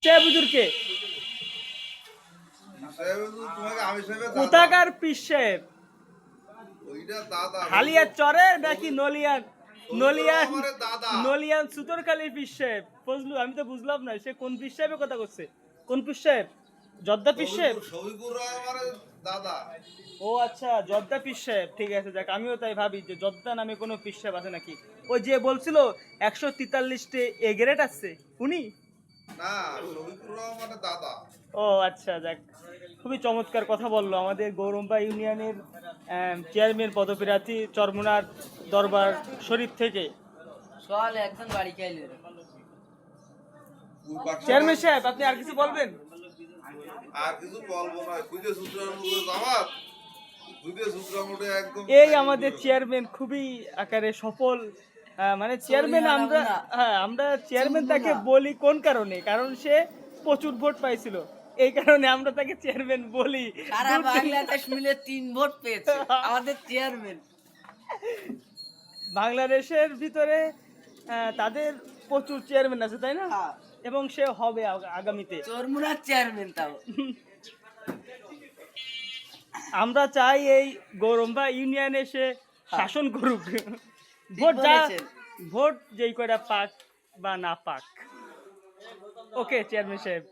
সাহেব হুজুরকে কোথাকার পীর সাহেব হালিয়ার চরের নাকি নলিয়ান নলিয়ান নলিয়ান সুতরখালির পীর সাহেব ফজলু আমি তো বুঝলাম না সে কোন পীর সাহেবের কথা করছে কোন পীর সাহেব জর্দা পীর সাহেব ও আচ্ছা জর্দা পীর সাহেব ঠিক আছে যাক আমিও তাই ভাবি যে জর্দা নামে কোনো পীর সাহেব আছে নাকি ওই যে বলছিল 143টে এ গ্রেড আছে উনি না শফিকুর রহমানের দাদা ও আচ্ছা যাক খুবই চমৎকার কথা বললো আমাদের গৌরম্বা ইউনিয়নের চেয়ারম্যান পদপ্রার্থী চরমুনার দরবার শরীফ থেকে একদম বাড়ি খাইলে চেয়ারম্যান সাহেব আপনি আর কিছু বলবেন আর কিছু বলবো না খুঁজে সূত্রের মধ্যে জামাত খুঁজে সূত্রের মধ্যে একদম এই আমাদের চেয়ারম্যান খুবই আকারে সফল মানে চেয়ারম্যান আমরা চেয়ারম্যান তাকে বলি কোন কারণে কারণ সে প্রচুর ভোট পাইছিল এই কারণে আমরা তাকে চেয়ারম্যান বলি সারা বাংলাদেশ মিলে 3 ভোট পেয়েছে আমাদের চেয়ারম্যান বাংলাদেশের ভিতরে তাদের প্রচুর চেয়ারম্যান আছে তাই না এবং সে হবে আগামীতে চরমুনার চেয়ারম্যান তাও আমরা চাই এই গৌরম্বা ইউনিয়নে এসে শাসন করুক ভোট যেই কয়টা পাক বা না পাক ওকে চেয়ারম্যান সাহেব